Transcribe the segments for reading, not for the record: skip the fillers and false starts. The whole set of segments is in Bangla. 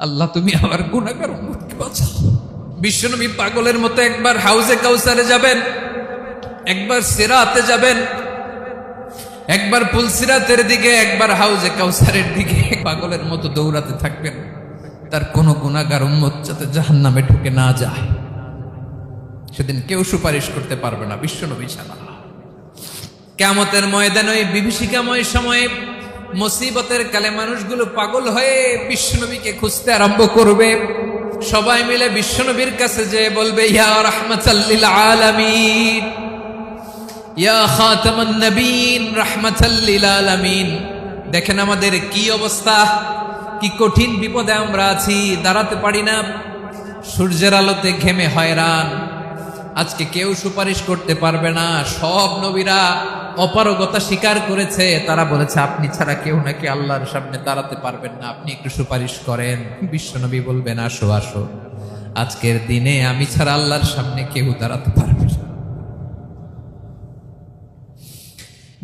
আল্লাহ তুমি আমার গুনাহগার উম্মতকে বাঁচাও। বিশ্বনবী পাগলের মতো একবার হাউজে কাউসারে যাবেন, একবার সিরাতে যাবেন, একবার পুলসিরাতের দিকে, একবার হাউজে কাউসারের দিকে পাগলের মতো দৌড়াতে থাকবেন। তার কোনো গুনাহগার উম্মত যাতে জাহান্নামে ঢুকে না যায়। সেদিন কেউ সুপারিশ করতে পারবে না বিশ্বনবী ছাড়া। কিয়ামতের ময়দানে ওই বিভীষিকাময় সময়ে মুসিবতের কালে মানুষগুলো পাগল হয়ে বিশ্বনবীকে খুঁজতে আরম্ভ করবে। সবাই মিলে বিশ্বনবীর কাছে যে বলবে, ইয়া রাহমাতাল লিল আলামিন, ইয়া খাতামান নবীন, রাহমাতাল লিল আলামিন। দেখেন আমাদের কি অবস্থা, কি কঠিন বিপদে আমরা আছি, দাঁড়াতে পারি না, সূর্যের আলোতে ঘেমে হয়রান। আজকে কেউ সুপারিশ করতে পারবে না। সব নবীরা অপারগতা স্বীকার করেছে, তারা বলেছে আপনি ছাড়া কেউ নাকি আল্লাহর সামনে দাঁড়াতে পারবেন না, আপনি একটু সুপারিশ করেন। বিশ্বনবী বলবেন, আসো আসো, আজকের দিনে আমি ছাড়া আল্লাহর সামনে কেউ দাঁড়াতে পারবে না।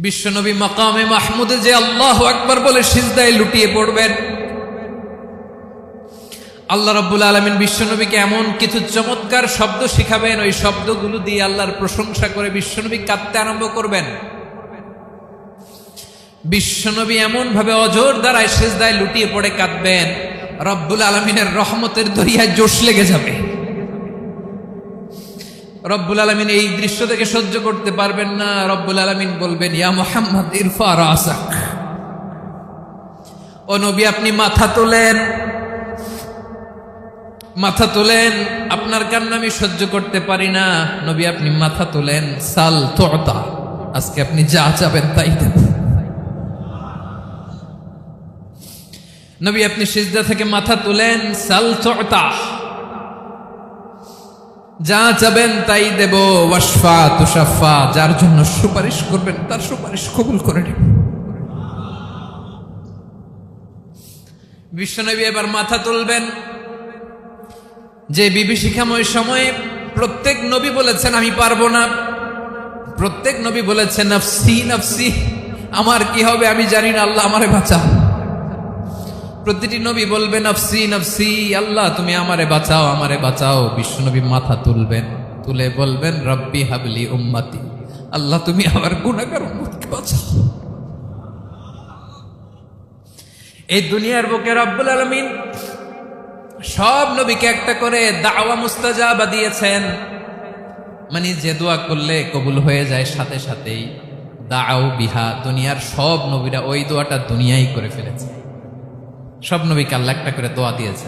বিশ্বনবী মাকামে মাহমুদে যে আল্লাহু আকবার বলে সিজদায় লুটিয়ে পড়বেন। আল্লাহ রাব্বুল আলামিন বিশ্বনবীকে এমন কিছু চমৎকার শব্দ শিখাবেন, ওই শব্দগুলো দিয়ে আল্লাহর প্রশংসা করে বিশ্বনবী কাঁদতে আরম্ভ করবেন। বিশ্বনবী এমন ভাবে অজর দ্বারায় সিজদায় লুটিয়ে পড়ে কাঁদবেন, রব্বুল আলামিনের রহমতের দরিয়ায় জোশ লেগে যাবে। রব্বুল আলামিন এই দৃশ্য থেকে সহ্য করতে পারবেন না। রব্বুল আলামিন বলবেন, ইয়া মুহাম্মদ ইরফা রাসাক, ও নবী আপনি মাথা তোলেন, মাথা তোলেন, আপনার কান্না আমি সহ্য করতে পারি না। নবী আপনি মাথা তোলেন, সাল তুতা, আজকে আপনি যা চাবেন তাই দেব। নবী আপনি সিজদা থেকে মাথা তুলেন, সাল তুতা, যা চাবেন তাই দেব। ওয়াশফা তুশাফা, যার জন্য সুপারিশ করবেন তার সুপারিশ কবুল করে নেব। বিশ্বনবী এবার মাথা তুলবেন। যে বিভীষিকাময় সময়ে প্রত্যেক নবী বলেছেন আমি পারবো না, প্রত্যেক নবী বলেছেন নফসি নফসি, আমার কি হবে আমি জানি না, আল্লাহ আমারে বাঁচাও। প্রতিটি নবী বলবে নফসি নফসি, আল্লাহ তুমি আমারে বাঁচাও, আমারে বাঁচাও। বিশ্বনবী মাথা তুলবেন, তুলে বলবেন রব্বি হাবলি উম্মতি, আল্লাহ তুমি আমার গুনাহগার উম্মতকে বাঁচাও। এই দুনিয়ার বুকে রব্বুল আলামিন সব নবীকে একটা করে দাওয়া মুস্তাজাবা দিয়েছেন, মানে যে দোয়া করলে কবুল হয়ে যায় সাথে সাথেই। দাও বিহা, দুনিয়ার সব নবীরা ওই দোয়াটা দুনিয়ায় করে ফেলেছে। সব নবীকে আল্লাহ একটা করে দোয়া দিয়েছে।